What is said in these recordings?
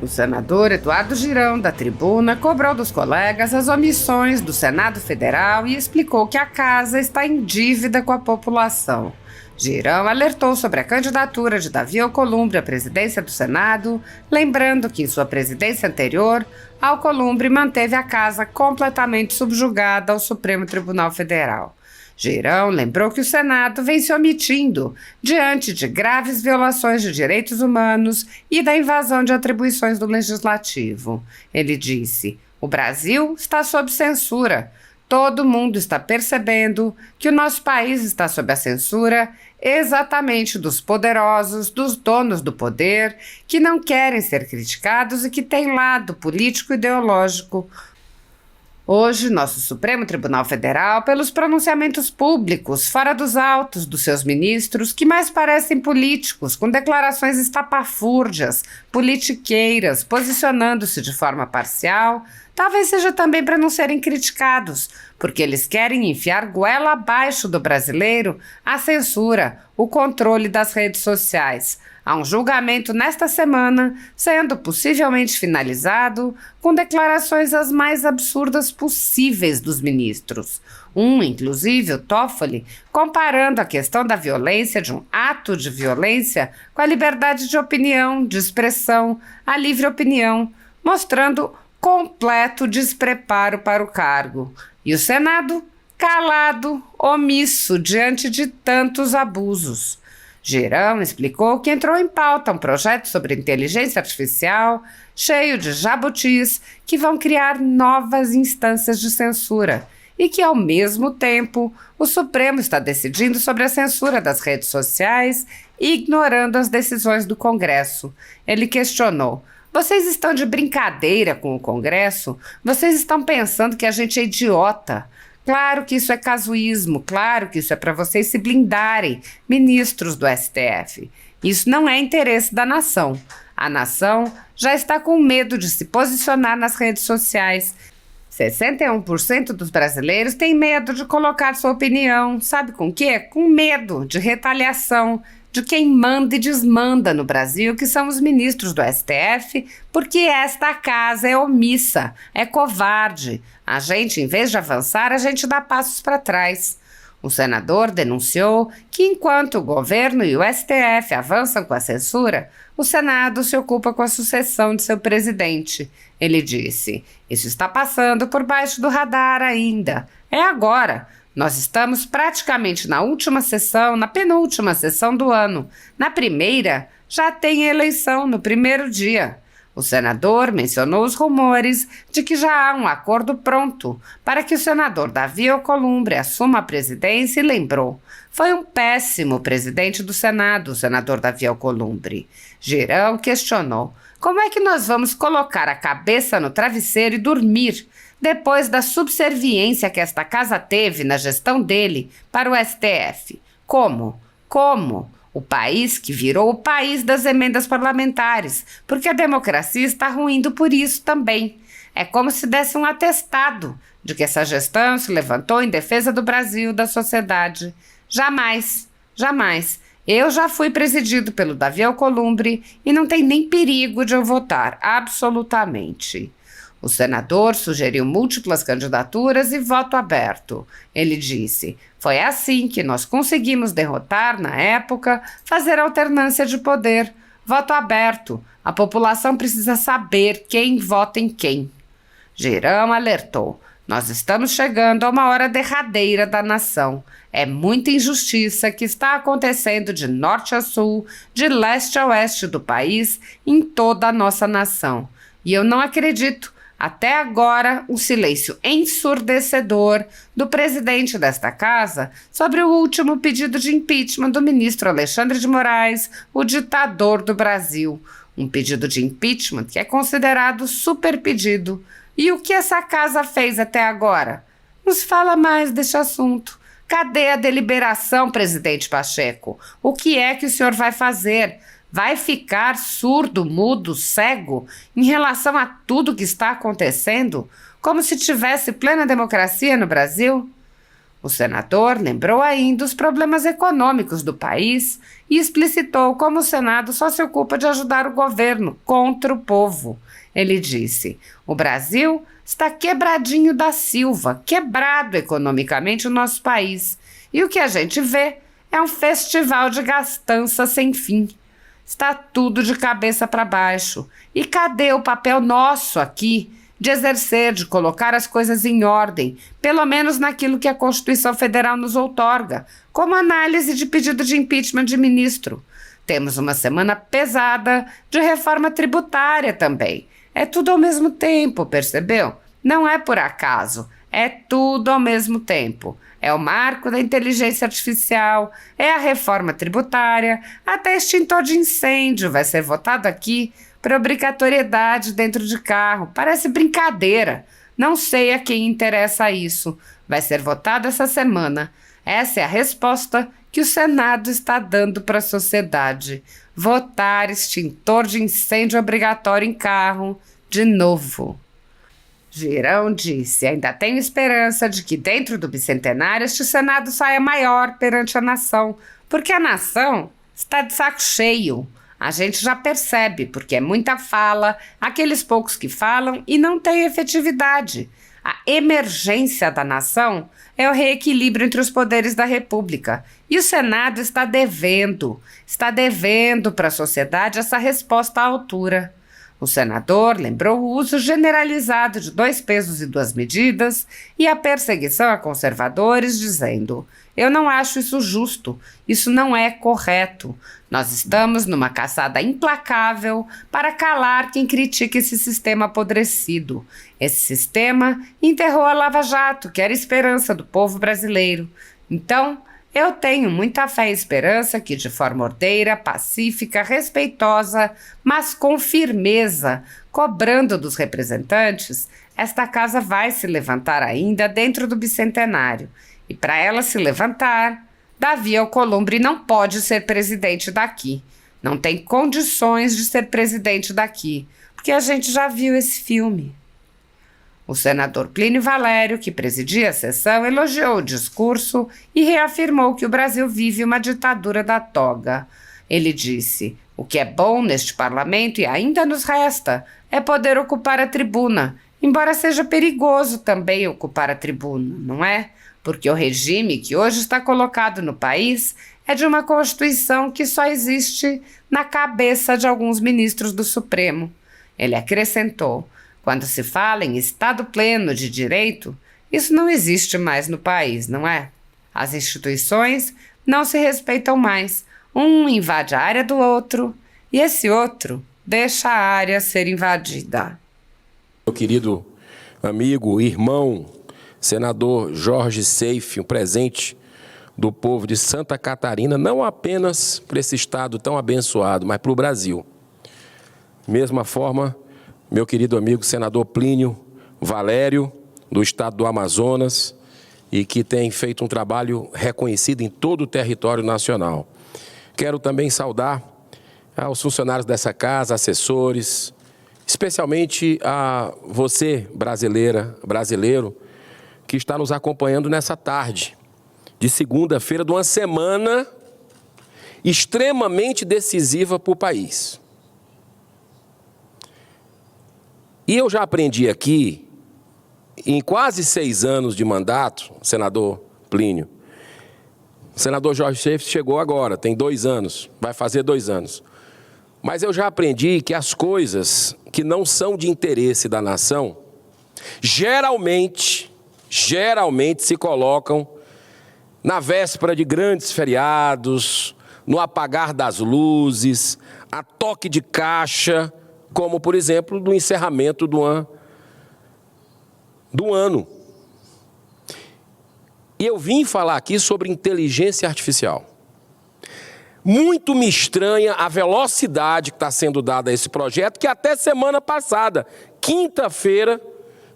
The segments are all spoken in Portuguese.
O senador Eduardo Girão, da tribuna, cobrou dos colegas as omissões do Senado Federal e explicou que a casa está em dívida com a população. Girão alertou sobre a candidatura de Davi Alcolumbre à presidência do Senado, lembrando que em sua presidência anterior, Alcolumbre manteve a casa completamente subjugada ao Supremo Tribunal Federal. Girão lembrou que o Senado vem se omitindo diante de graves violações de direitos humanos e da invasão de atribuições do Legislativo. Ele disse: "O Brasil está sob censura. Todo mundo está percebendo que o nosso país está sob a censura exatamente dos poderosos, dos donos do poder, que não querem ser criticados e que têm lado político-ideológico. Hoje, nosso Supremo Tribunal Federal, pelos pronunciamentos públicos, fora dos autos dos seus ministros, que mais parecem políticos, com declarações estapafúrdias, politiqueiras, posicionando-se de forma parcial, talvez seja também para não serem criticados, porque eles querem enfiar goela abaixo do brasileiro a censura, o controle das redes sociais. Há um julgamento nesta semana, sendo possivelmente finalizado, com declarações as mais absurdas possíveis dos ministros. Inclusive, o Toffoli, comparando a questão da violência, de um ato de violência, com a liberdade de opinião, de expressão, a livre opinião, mostrando completo despreparo para o cargo. E o Senado, calado, omisso diante de tantos abusos. Girão explicou que entrou em pauta um projeto sobre inteligência artificial cheio de jabutis que vão criar novas instâncias de censura e que, ao mesmo tempo, o Supremo está decidindo sobre a censura das redes sociais, ignorando as decisões do Congresso. Ele questionou: "Vocês estão de brincadeira com o Congresso? Vocês estão pensando que a gente é idiota? Claro que isso é casuísmo, claro que isso é para vocês se blindarem, ministros do STF. Isso não é interesse da nação. A nação já está com medo de se posicionar nas redes sociais. 61% dos brasileiros têm medo de colocar sua opinião. Sabe com quê? Com medo de retaliação de quem manda e desmanda no Brasil, que são os ministros do STF, porque esta casa é omissa, é covarde. A gente, em vez de avançar, a gente dá passos para trás." O senador denunciou que, enquanto o governo e o STF avançam com a censura, o Senado se ocupa com a sucessão de seu presidente. Ele disse: "Isso está passando por baixo do radar ainda. É agora. Nós estamos praticamente na última sessão, na penúltima sessão do ano. Na primeira, já tem eleição no primeiro dia." O senador mencionou os rumores de que já há um acordo pronto para que o senador Davi Alcolumbre assuma a presidência e lembrou: "Foi um péssimo presidente do Senado, o senador Davi Alcolumbre." Girão questionou: "Como é que nós vamos colocar a cabeça no travesseiro e dormir depois da subserviência que esta casa teve na gestão dele para o STF? Como? Como? O país que virou o país das emendas parlamentares, porque a democracia está ruindo por isso também. É como se desse um atestado de que essa gestão se levantou em defesa do Brasil, da sociedade. Jamais, jamais. Eu já fui presidido pelo Davi Alcolumbre e não tem nem perigo de eu votar, absolutamente." O senador sugeriu múltiplas candidaturas e voto aberto. Ele disse: "Foi assim que nós conseguimos derrotar, na época, fazer alternância de poder. Voto aberto. A população precisa saber quem vota em quem." Girão alertou: "Nós estamos chegando a uma hora derradeira da nação. É muita injustiça que está acontecendo de norte a sul, de leste a oeste do país, em toda a nossa nação. E eu não acredito, até agora, um silêncio ensurdecedor do presidente desta casa sobre o último pedido de impeachment do ministro Alexandre de Moraes, o ditador do Brasil. Um pedido de impeachment que é considerado super pedido. E o que essa casa fez até agora? Nos fala mais deste assunto. Cadê a deliberação, presidente Pacheco? O que é que o senhor vai fazer? Vai ficar surdo, mudo, cego em relação a tudo que está acontecendo? Como se tivesse plena democracia no Brasil?" O senador lembrou ainda os problemas econômicos do país e explicitou como o Senado só se ocupa de ajudar o governo contra o povo. Ele disse: o Brasil está quebradinho da Silva, quebrado economicamente o nosso país. E o que a gente vê é um festival de gastança sem fim. Está tudo de cabeça para baixo. E cadê o papel nosso aqui de exercer, de colocar as coisas em ordem, pelo menos naquilo que a Constituição Federal nos outorga, como análise de pedido de impeachment de ministro? Temos uma semana pesada de reforma tributária também. É tudo ao mesmo tempo, percebeu? Não é por acaso, é tudo ao mesmo tempo. É o marco da inteligência artificial, é a reforma tributária, até extintor de incêndio vai ser votado aqui para obrigatoriedade dentro de carro. Parece brincadeira. Não sei a quem interessa isso. Vai ser votado essa semana. Essa é a resposta que o Senado está dando para a sociedade. Votar extintor de incêndio obrigatório em carro de novo. Girão disse: ainda tenho esperança de que dentro do bicentenário este Senado saia maior perante a nação, porque a nação está de saco cheio. A gente já percebe, porque é muita fala, aqueles poucos que falam e não têm efetividade. A emergência da nação é o reequilíbrio entre os poderes da República. E o Senado está devendo para a sociedade essa resposta à altura. O senador lembrou o uso generalizado de 2 pesos e 2 medidas e a perseguição a conservadores, dizendo: eu não acho isso justo, isso não é correto. Nós estamos numa caçada implacável para calar quem critica esse sistema apodrecido. Esse sistema enterrou a Lava Jato, que era a esperança do povo brasileiro. Então, eu tenho muita fé e esperança que, de forma ordeira, pacífica, respeitosa, mas com firmeza, cobrando dos representantes, esta casa vai se levantar ainda dentro do bicentenário. E para ela se levantar, Davi Alcolumbre não pode ser presidente daqui. Não tem condições de ser presidente daqui, porque a gente já viu esse filme. O senador Plínio Valério, que presidia a sessão, elogiou o discurso e reafirmou que o Brasil vive uma ditadura da toga. Ele disse: o que é bom neste parlamento e ainda nos resta é poder ocupar a tribuna, embora seja perigoso também ocupar a tribuna, não é? Porque o regime que hoje está colocado no país é de uma Constituição que só existe na cabeça de alguns ministros do Supremo. Ele acrescentou: quando se fala em Estado pleno de direito, isso não existe mais no país, não é? As instituições não se respeitam mais. Um invade a área do outro e esse outro deixa a área ser invadida. Meu querido amigo, irmão, senador Jorge Seife, um presente do povo de Santa Catarina, não apenas para esse estado tão abençoado, mas para o Brasil. Mesma forma, meu querido amigo senador Plínio Valério, do estado do Amazonas, e que tem feito um trabalho reconhecido em todo o território nacional. Quero também saudar aos funcionários dessa casa, assessores, especialmente a você, brasileiro, que está nos acompanhando nessa tarde de segunda-feira de uma semana extremamente decisiva para o país. E eu já aprendi aqui, em quase 6 anos de mandato, senador Plínio, o senador Jorge Seife chegou agora, tem 2 anos, vai fazer 2 anos. Mas eu já aprendi que as coisas que não são de interesse da nação, geralmente se colocam na véspera de grandes feriados, no apagar das luzes, a toque de caixa, como, por exemplo, do encerramento do ano. E eu vim falar aqui sobre inteligência artificial. Muito me estranha a velocidade que está sendo dada a esse projeto, que até semana passada, quinta-feira,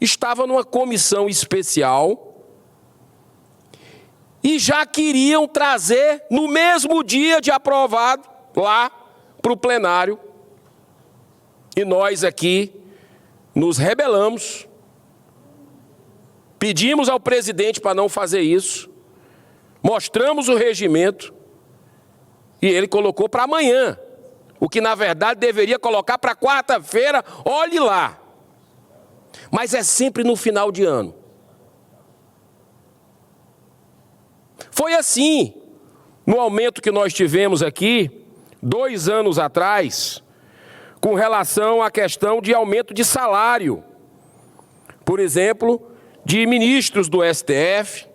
estava numa comissão especial e já queriam trazer no mesmo dia de aprovado lá para o plenário. E nós aqui nos rebelamos, pedimos ao presidente para não fazer isso, mostramos o regimento e ele colocou para amanhã, o que na verdade deveria colocar para quarta-feira, olhe lá. Mas é sempre no final de ano. Foi assim, no aumento que nós tivemos aqui, 2 anos atrás, com relação à questão de aumento de salário. Por exemplo, de ministros do STF,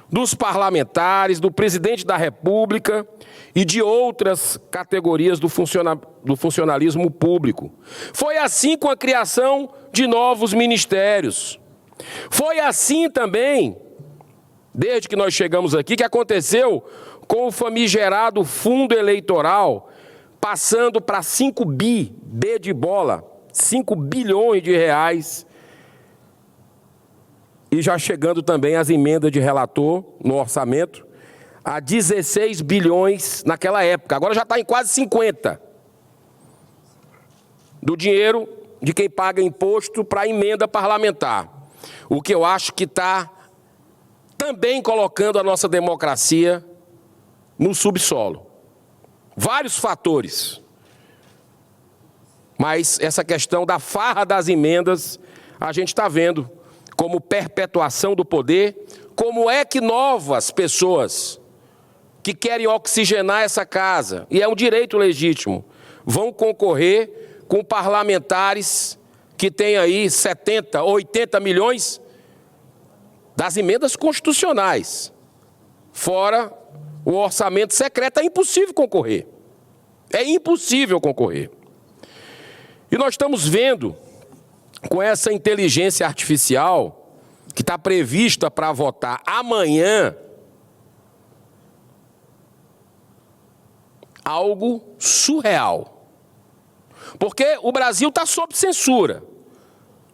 dos parlamentares, do presidente da República e de outras categorias do funcionalismo público. Foi assim com a criação de novos ministérios. Foi assim também, desde que nós chegamos aqui, que aconteceu com o famigerado fundo eleitoral, passando para 5 B de bola, 5 bilhões de reais, e já chegando também as emendas de relator no orçamento, a 16 bilhões naquela época. Agora já está em quase 50. Do dinheiro de quem paga imposto para a emenda parlamentar. O que eu acho que está também colocando a nossa democracia no subsolo. Vários fatores. Mas essa questão da farra das emendas, a gente está vendo como perpetuação do poder, como é que novas pessoas que querem oxigenar essa casa, e é um direito legítimo, vão concorrer com parlamentares que têm aí 70, 80 milhões das emendas constitucionais. Fora o orçamento secreto, é impossível concorrer. É impossível concorrer. E nós estamos vendo, com essa inteligência artificial, que está prevista para votar amanhã, algo surreal. Porque o Brasil está sob censura.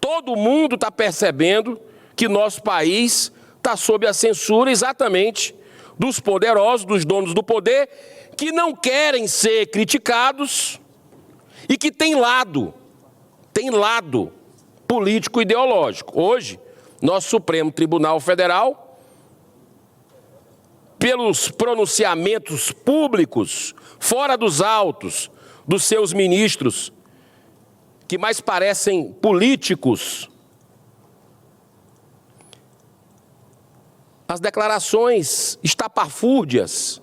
Todo mundo está percebendo que nosso país está sob a censura exatamente dos poderosos, dos donos do poder, que não querem ser criticados e que tem lado político ideológico. Hoje, nosso Supremo Tribunal Federal, pelos pronunciamentos públicos, fora dos autos, dos seus ministros, que mais parecem políticos, as declarações estapafúrdias,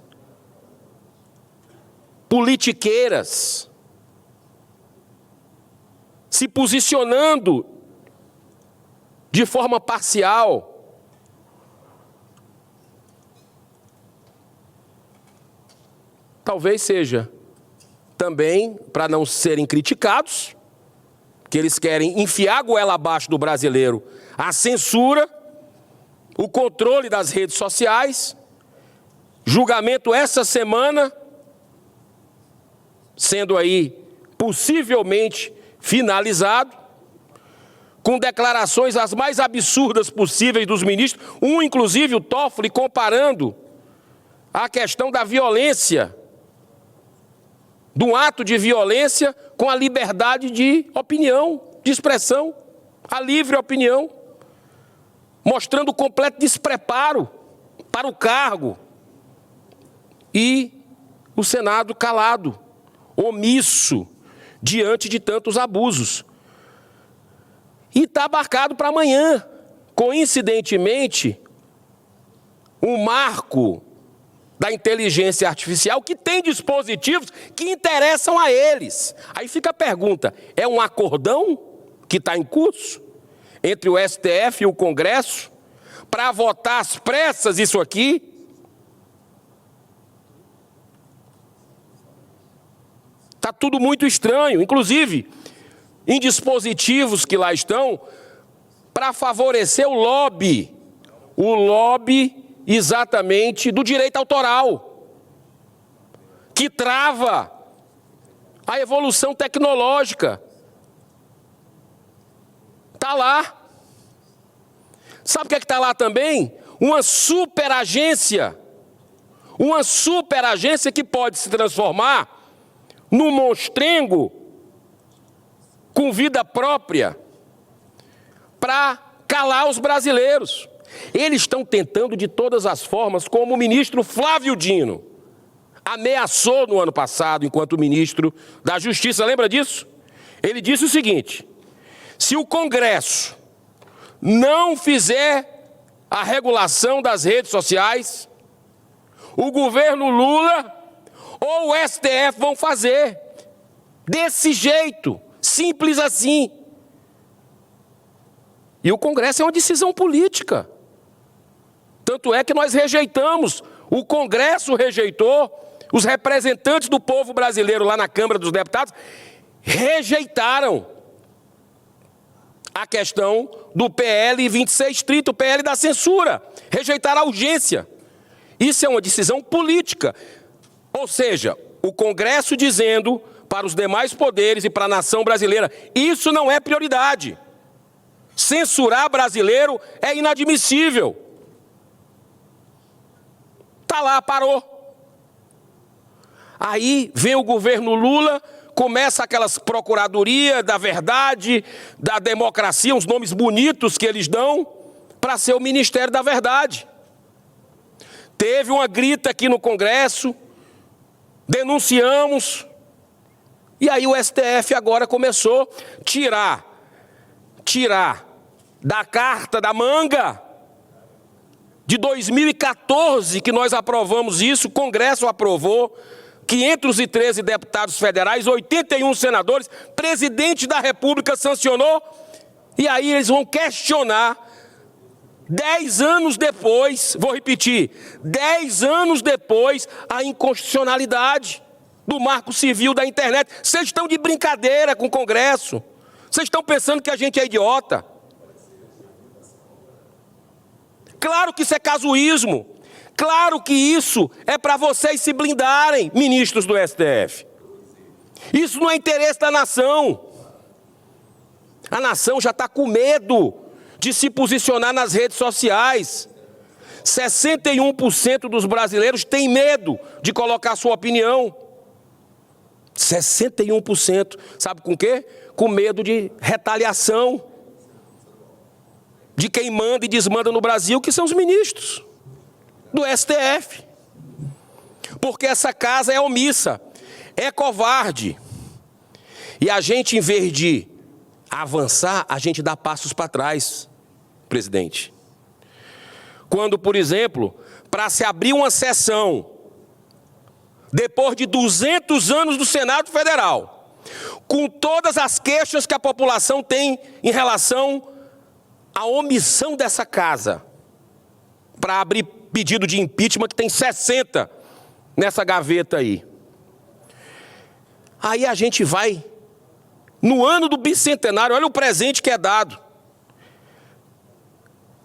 politiqueiras, se posicionando de forma parcial, talvez seja também para não serem criticados, que eles querem enfiar a goela abaixo do brasileiro a censura, o controle das redes sociais, julgamento essa semana, sendo aí possivelmente finalizado, com declarações as mais absurdas possíveis dos ministros, inclusive o Toffoli comparando a questão da violência, de um ato de violência com a liberdade de opinião, de expressão, a livre opinião, mostrando completo despreparo para o cargo. E o Senado calado, omisso, diante de tantos abusos. E está marcado para amanhã, coincidentemente, um marco da inteligência artificial que tem dispositivos que interessam a eles. Aí fica a pergunta, é um acordão que está em curso entre o STF e o Congresso para votar às pressas isso aqui? Está tudo muito estranho, inclusive em dispositivos que lá estão para favorecer o lobby exatamente do direito autoral, que trava a evolução tecnológica. Está lá. Sabe o que é que está lá também? Uma superagência que pode se transformar num monstrengo com vida própria para calar os brasileiros. Eles estão tentando de todas as formas, como o ministro Flávio Dino ameaçou no ano passado, enquanto ministro da Justiça, lembra disso? Ele disse o seguinte: se o Congresso não fizer a regulação das redes sociais, o governo Lula ou o STF vão fazer. Desse jeito, simples assim. E o Congresso é uma decisão política. Tanto é que nós rejeitamos, o Congresso rejeitou, os representantes do povo brasileiro lá na Câmara dos Deputados rejeitaram a questão do PL 2630, o PL da censura, rejeitaram a urgência. Isso é uma decisão política. Ou seja, o Congresso dizendo para os demais poderes e para a nação brasileira, isso não é prioridade. Censurar brasileiro é inadmissível. Está lá, parou. Aí vem o governo Lula, começa aquelas procuradoria da verdade, da democracia, uns nomes bonitos que eles dão, para ser o Ministério da Verdade. Teve uma grita aqui no Congresso, denunciamos, e aí o STF agora começou a tirar da carta da manga de 2014, que nós aprovamos isso, o Congresso aprovou, 513 deputados federais, 81 senadores, presidente da República sancionou, e aí eles vão questionar, 10 anos depois, vou repetir, 10 anos depois, a inconstitucionalidade do Marco Civil da internet. Vocês estão de brincadeira com o Congresso, vocês estão pensando que a gente é idiota. Claro que isso é casuísmo. Claro que isso é para vocês se blindarem, ministros do STF. Isso não é interesse da nação. A nação já está com medo de se posicionar nas redes sociais. 61% dos brasileiros têm medo de colocar sua opinião. 61%. Sabe com quê? Com medo de retaliação de quem manda e desmanda no Brasil, que são os ministros do STF. Porque essa casa é omissa, é covarde. E a gente, em vez de avançar, a gente dá passos para trás, presidente. Quando, por exemplo, para se abrir uma sessão, depois de 200 anos do Senado Federal, com todas as queixas que a população tem em relação à omissão dessa casa, para abrir pedido de impeachment, que tem 60 nessa gaveta aí. Aí a gente vai, no ano do bicentenário, olha o presente que é dado.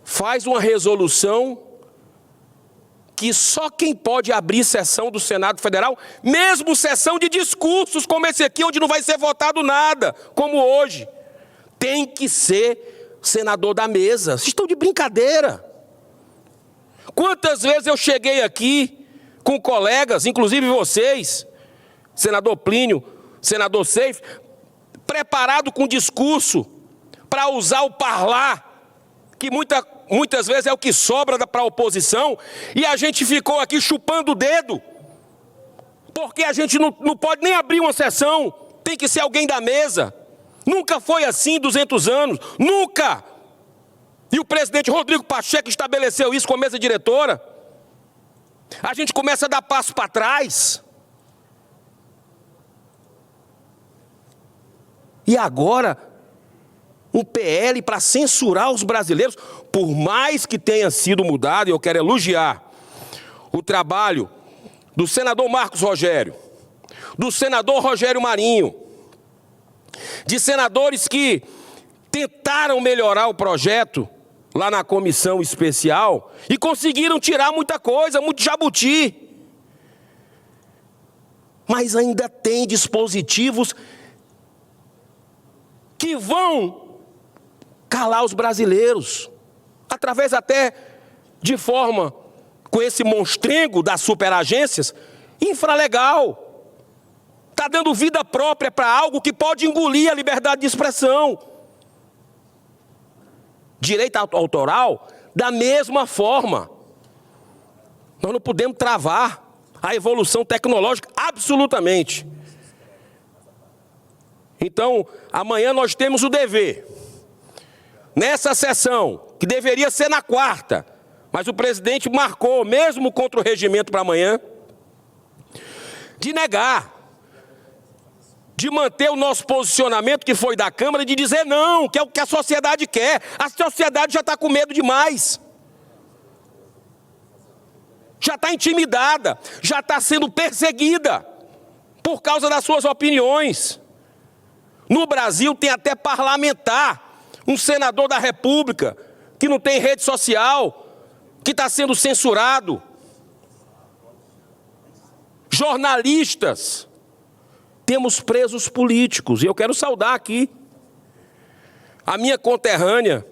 Faz uma resolução que só quem pode abrir sessão do Senado Federal, mesmo sessão de discursos como esse aqui, onde não vai ser votado nada, como hoje, tem que ser senador da mesa. Vocês estão de brincadeira. Quantas vezes eu cheguei aqui com colegas, inclusive vocês, senador Plínio, senador Seif, preparado com discurso para usar o parlar, que muitas vezes é o que sobra para a oposição, e a gente ficou aqui chupando o dedo, porque a gente não pode nem abrir uma sessão, tem que ser alguém da mesa. Nunca foi assim 200 anos, nunca! E o presidente Rodrigo Pacheco estabeleceu isso com a mesa diretora. A gente começa a dar passo para trás. E agora, um PL para censurar os brasileiros, por mais que tenha sido mudado, e eu quero elogiar o trabalho do senador Marcos Rogério, do senador Rogério Marinho, de senadores que tentaram melhorar o projeto lá na comissão especial e conseguiram tirar muita coisa, muito jabuti. Mas ainda tem dispositivos que vão calar os brasileiros, através até de forma, com esse monstrengo das superagências, infralegal. Está dando vida própria para algo que pode engolir a liberdade de expressão. Direito autoral da mesma forma. Nós não podemos travar a evolução tecnológica absolutamente. Então, amanhã nós temos o dever, nessa sessão, que deveria ser na quarta, mas o presidente marcou, mesmo contra o regimento para amanhã, de negar, de manter o nosso posicionamento que foi da Câmara, de dizer não, que é o que a sociedade quer. A sociedade já está com medo demais. Já está intimidada, já está sendo perseguida por causa das suas opiniões. No Brasil tem até parlamentar, um senador da República, que não tem rede social, que está sendo censurado. Jornalistas. Temos presos políticos, e eu quero saudar aqui a minha conterrânea,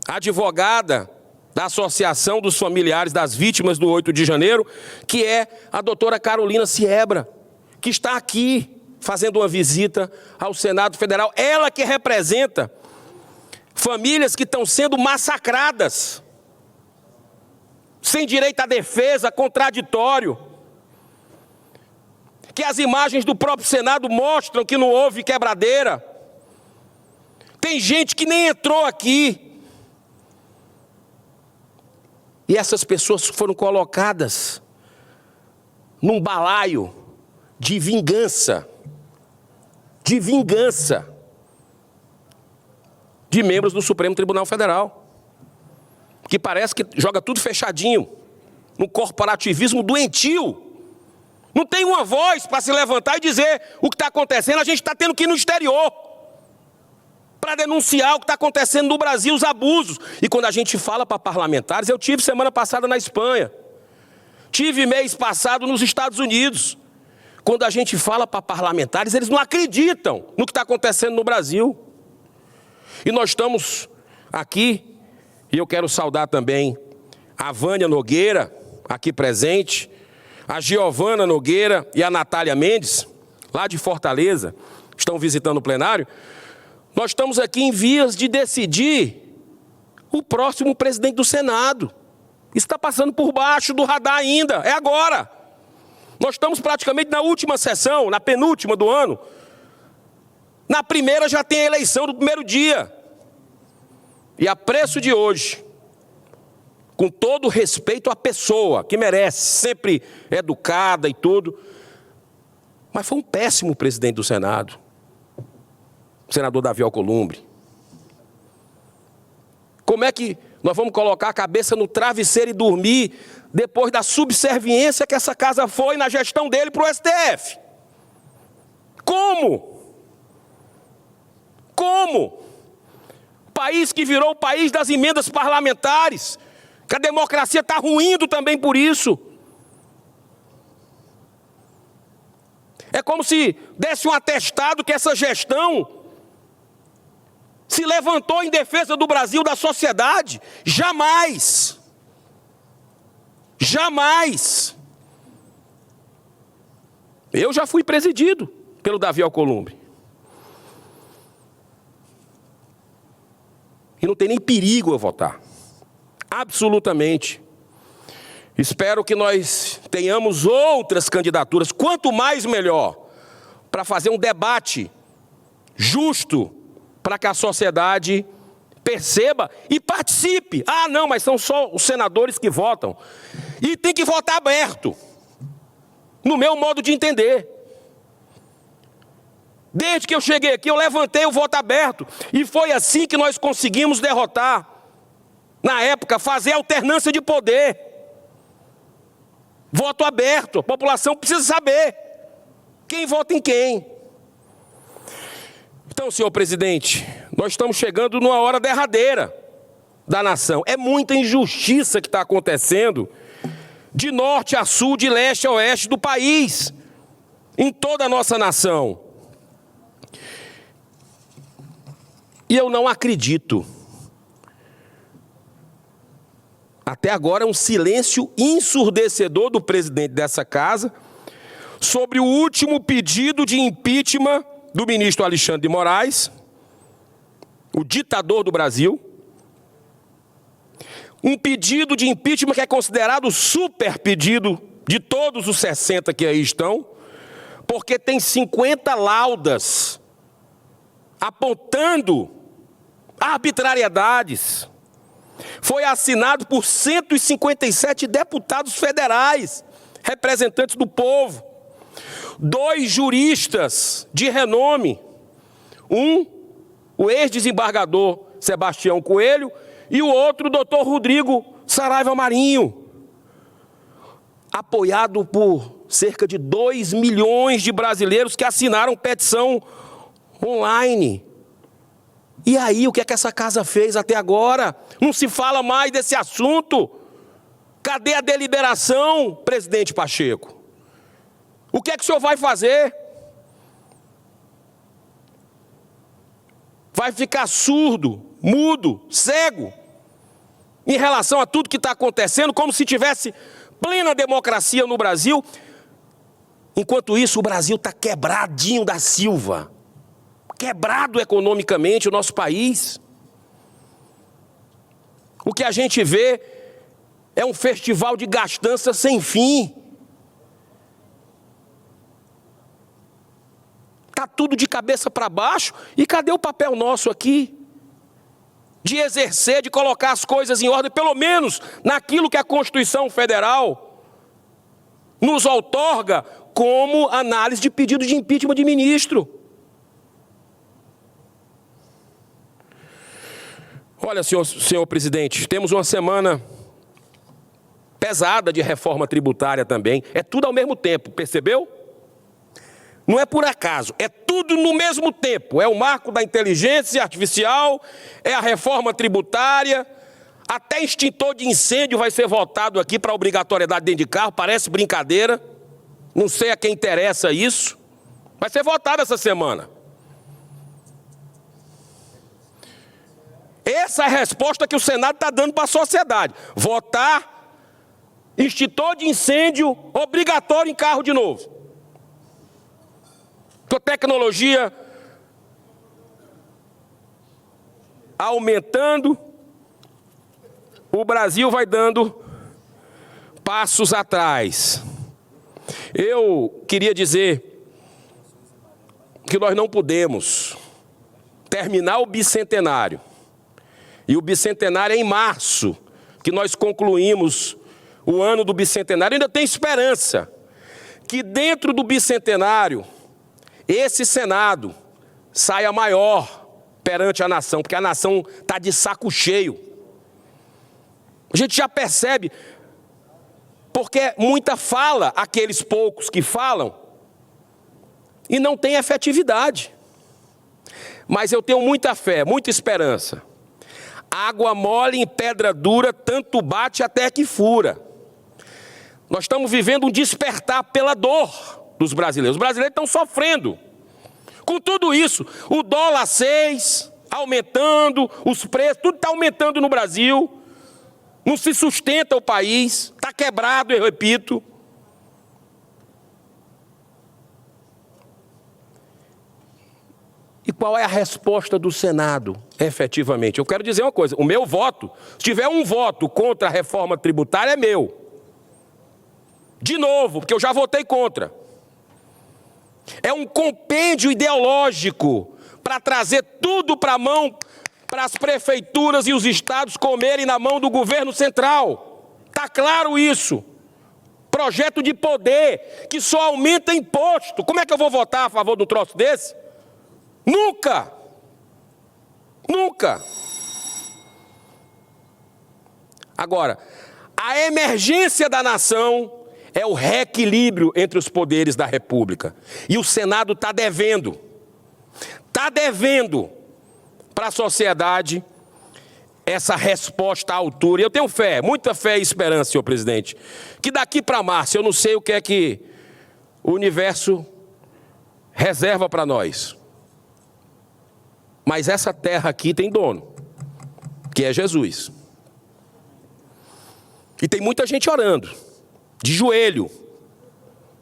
advogada da Associação dos Familiares das Vítimas do 8 de janeiro, que é a doutora Carolina Siebra, que está aqui fazendo uma visita ao Senado Federal. Ela que representa famílias que estão sendo massacradas, sem direito à defesa, contraditório, que as imagens do próprio Senado mostram que não houve quebradeira. Tem gente que nem entrou aqui. E essas pessoas foram colocadas num balaio de vingança, de membros do Supremo Tribunal Federal, que parece que joga tudo fechadinho, num corporativismo doentio. Não tem uma voz para se levantar e dizer o que está acontecendo. A gente está tendo que ir no exterior para denunciar o que está acontecendo no Brasil, os abusos. E quando a gente fala para parlamentares, eu tive semana passada na Espanha, tive mês passado nos Estados Unidos. Quando a gente fala para parlamentares, eles não acreditam no que está acontecendo no Brasil. E nós estamos aqui, e eu quero saudar também a Vânia Nogueira, aqui presente, a Giovana Nogueira e a Natália Mendes, lá de Fortaleza, estão visitando o plenário. Nós estamos aqui em vias de decidir o próximo presidente do Senado. Isso está passando por baixo do radar ainda, é agora. Nós estamos praticamente na última sessão, na penúltima do ano. Na primeira já tem a eleição do primeiro dia. E a preço de hoje, com todo respeito à pessoa, que merece, sempre educada e tudo, mas foi um péssimo presidente do Senado, o senador Davi Alcolumbre. Como é que nós vamos colocar a cabeça no travesseiro e dormir depois da subserviência que essa casa foi na gestão dele para o STF? Como? Como? País que virou o país das emendas parlamentares, que a democracia está ruindo também por isso. É como se desse um atestado que essa gestão se levantou em defesa do Brasil, da sociedade. Jamais. Jamais. Eu já fui presidido pelo Davi Alcolumbre. E não tem nem perigo eu votar. Absolutamente. Espero que nós tenhamos outras candidaturas, quanto mais melhor, para fazer um debate justo, para que a sociedade perceba e participe. Ah, não, mas são só os senadores que votam. E tem que votar aberto, no meu modo de entender. Desde que eu cheguei aqui, eu levantei o voto aberto. E foi assim que nós conseguimos derrotar, na época, fazer alternância de poder. Voto aberto, a população precisa saber quem vota em quem. Então, senhor presidente, nós estamos chegando numa hora derradeira da nação. É muita injustiça que está acontecendo, de norte a sul, de leste a oeste do país, em toda a nossa nação. E eu não acredito. Até agora é um silêncio ensurdecedor do presidente dessa casa sobre o último pedido de impeachment do ministro Alexandre de Moraes, o ditador do Brasil. um pedido de impeachment que é considerado o super pedido de todos os 60 que aí estão, porque tem 50 laudas apontando arbitrariedades. Foi assinado por 157 deputados federais, representantes do povo, 2 juristas de renome, o ex-desembargador Sebastião Coelho, e o outro, o doutor Rodrigo Saraiva Marinho, apoiado por cerca de 2 milhões de brasileiros que assinaram petição online. E aí, o que é que essa casa fez até agora? Não se fala mais desse assunto. Cadê a deliberação, presidente Pacheco? O que é que o senhor vai fazer? Vai ficar surdo, mudo, cego, em relação a tudo que está acontecendo, como se tivesse plena democracia no Brasil. Enquanto isso, o Brasil está quebradinho da Silva. Quebrado economicamente o nosso país. O que a gente vê é um festival de gastança sem fim. Está tudo de cabeça para baixo. E cadê o papel nosso aqui? De exercer, de colocar as coisas em ordem, pelo menos naquilo que a Constituição Federal nos outorga como análise de pedido de impeachment de ministro. Olha, senhor presidente, temos uma semana pesada de reforma tributária também. É tudo ao mesmo tempo, percebeu? Não é por acaso, é tudo no mesmo tempo. É o marco da inteligência artificial, é a reforma tributária, até extintor de incêndio vai ser votado aqui para obrigatoriedade dentro de carro, parece brincadeira. Não sei a quem interessa isso. Vai ser votado essa semana. Essa é a resposta que o Senado está dando para a sociedade. Votar extintor de incêndio obrigatório em carro de novo. Com a tecnologia aumentando, o Brasil vai dando passos atrás. Eu queria dizer que nós não podemos terminar o bicentenário. E o bicentenário é em março, que nós concluímos o ano do bicentenário. Ainda tem esperança que dentro do bicentenário, esse Senado saia maior perante a nação, porque a nação está de saco cheio. A gente já percebe, porque muita fala, aqueles poucos que falam, e não tem efetividade. Mas eu tenho muita fé, muita esperança. Água mole em pedra dura, tanto bate até que fura. Nós estamos vivendo um despertar pela dor dos brasileiros. Os brasileiros estão sofrendo. Com tudo isso, o dólar a 6, aumentando, os preços, tudo está aumentando no Brasil. Não se sustenta o país, está quebrado, eu repito. E qual é a resposta do Senado, efetivamente? Eu quero dizer uma coisa, o meu voto, se tiver um voto contra a reforma tributária, é meu. De novo, porque eu já votei contra. É um compêndio ideológico para trazer tudo para a mão, para as prefeituras e os estados comerem na mão do governo central. Está claro isso. Projeto de poder que só aumenta imposto. Como é que eu vou votar a favor de um troço desse? Nunca! Nunca! Agora, a emergência da nação é o reequilíbrio entre os poderes da República. E o Senado está devendo para a sociedade essa resposta à altura. E eu tenho fé, muita fé e esperança, senhor presidente, que daqui para março, eu não sei o que é que o universo reserva para nós. Mas essa terra aqui tem dono, que é Jesus. E tem muita gente orando, de joelho,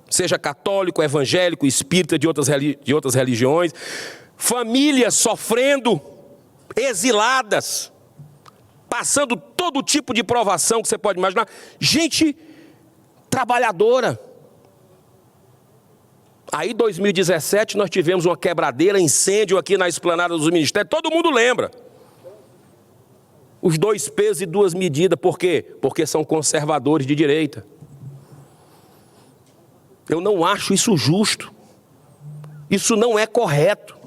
seja católico, evangélico, espírita de outras religiões, famílias sofrendo, exiladas, passando todo tipo de provação que você pode imaginar. Gente trabalhadora. Aí, em 2017, nós tivemos uma quebradeira, incêndio aqui na esplanada dos ministérios. Todo mundo lembra. Os 2 pesos e 2 medidas. Por quê? Porque são conservadores de direita. Eu não acho isso justo. Isso não é correto.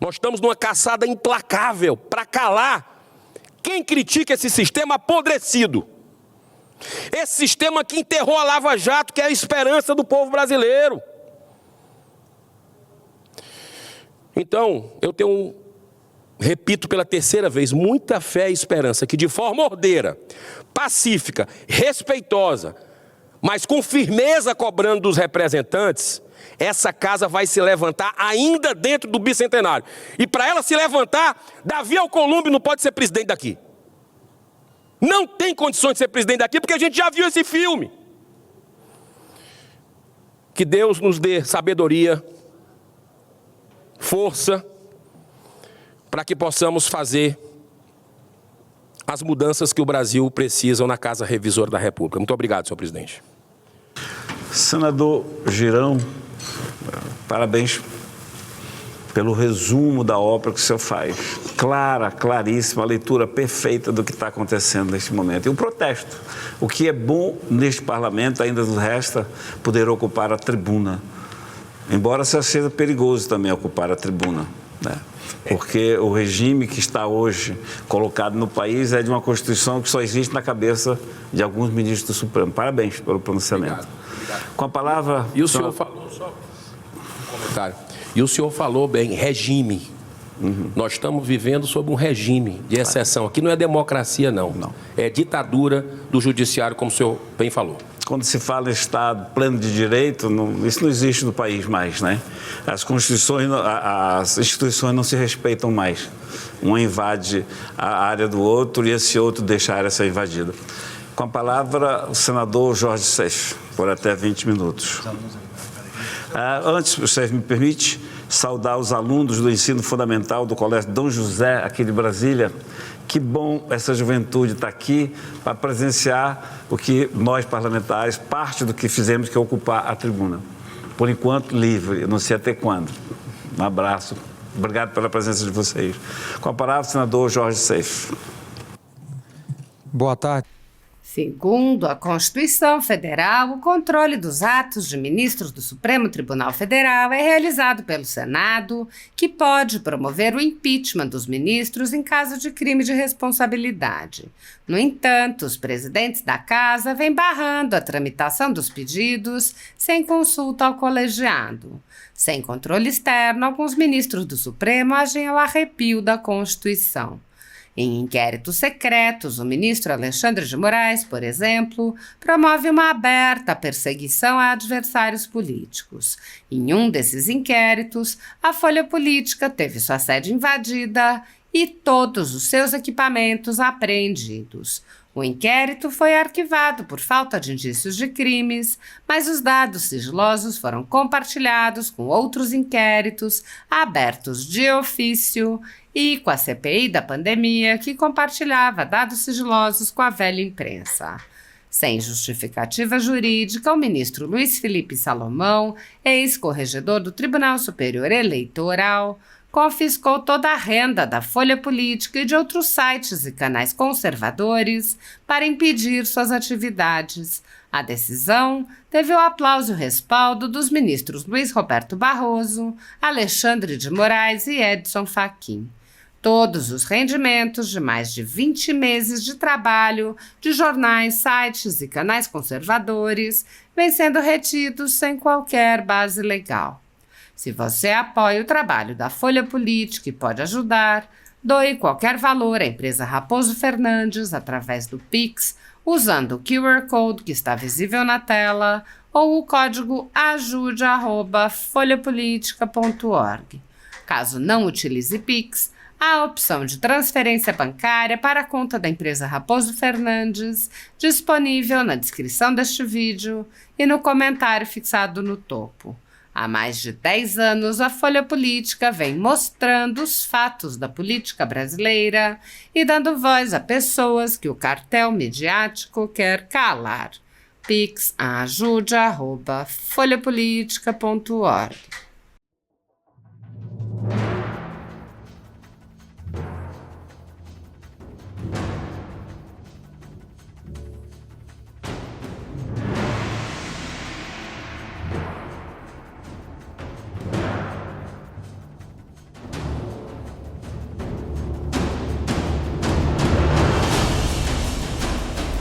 Nós estamos numa caçada implacável para calar quem critica esse sistema apodrecido. Esse sistema que enterrou a Lava Jato, que é a esperança do povo brasileiro. Então, eu tenho, repito pela 3ª vez, muita fé e esperança que de forma ordeira, pacífica, respeitosa, mas com firmeza cobrando dos representantes, essa casa vai se levantar ainda dentro do bicentenário. E para ela se levantar, Davi Alcolumbre não pode ser presidente daqui. Não tem condições de ser presidente daqui, porque a gente já viu esse filme. Que Deus nos dê sabedoria, força, para que possamos fazer as mudanças que o Brasil precisa na Casa Revisora da República. Muito obrigado, senhor presidente. Senador Girão, parabéns pelo resumo da obra que o senhor faz. Clara, claríssima, a leitura perfeita do que está acontecendo neste momento. E o protesto. O que é bom neste parlamento, ainda nos resta poder ocupar a tribuna. Embora seja perigoso também ocupar a tribuna, né? Porque o regime que está hoje colocado no país é de uma Constituição que só existe na cabeça de alguns ministros do Supremo. Parabéns pelo pronunciamento. Obrigado. Com a palavra... E o senhor falou, só um comentário, e o senhor falou bem, regime. Nós estamos vivendo sob um regime de exceção. Aqui não é democracia, não. É ditadura do judiciário, como o senhor bem falou. Quando se fala em Estado pleno de direito, isso não existe no país mais, né? As instituições não se respeitam mais. Um invade a área do outro e esse outro deixa a área ser invadida. Com a palavra, o senador Jorge Seife, por até 20 minutos. Antes, o senhor me permite saudar os alunos do ensino fundamental do Colégio Dom José, aqui de Brasília. Que bom essa juventude estar aqui para presenciar o que nós, parlamentares, parte do que fizemos, que é ocupar a tribuna. Por enquanto, livre, não sei até quando. Um abraço. Obrigado pela presença de vocês. Com a palavra, o senador Jorge Seife. Boa tarde. Segundo a Constituição Federal, o controle dos atos de ministros do Supremo Tribunal Federal é realizado pelo Senado, que pode promover o impeachment dos ministros em caso de crime de responsabilidade. No entanto, os presidentes da Casa vêm barrando a tramitação dos pedidos sem consulta ao colegiado. Sem controle externo, alguns ministros do Supremo agem ao arrepio da Constituição. Em inquéritos secretos, o ministro Alexandre de Moraes, por exemplo, promove uma aberta perseguição a adversários políticos. Em um desses inquéritos, a Folha Política teve sua sede invadida e todos os seus equipamentos apreendidos. O inquérito foi arquivado por falta de indícios de crimes, mas os dados sigilosos foram compartilhados com outros inquéritos abertos de ofício e com a CPI da pandemia, que compartilhava dados sigilosos com a velha imprensa. Sem justificativa jurídica, o ministro Luiz Felipe Salomão, ex-corregedor do Tribunal Superior Eleitoral, confiscou toda a renda da Folha Política e de outros sites e canais conservadores para impedir suas atividades. A decisão teve o aplauso e o respaldo dos ministros Luiz Roberto Barroso, Alexandre de Moraes e Edson Fachin. Todos os rendimentos de mais de 20 meses de trabalho de jornais, sites e canais conservadores vêm sendo retidos sem qualquer base legal. Se você apoia o trabalho da Folha Política e pode ajudar, doe qualquer valor à empresa Raposo Fernandes através do Pix, usando o QR Code que está visível na tela ou o código ajude@folhapolitica.org. Caso não utilize Pix, há a opção de transferência bancária para a conta da empresa Raposo Fernandes, disponível na descrição deste vídeo e no comentário fixado no topo. Há mais de 10 anos, a Folha Política vem mostrando os fatos da política brasileira e dando voz a pessoas que o cartel midiático quer calar. pix@ajude@folhapolitica.org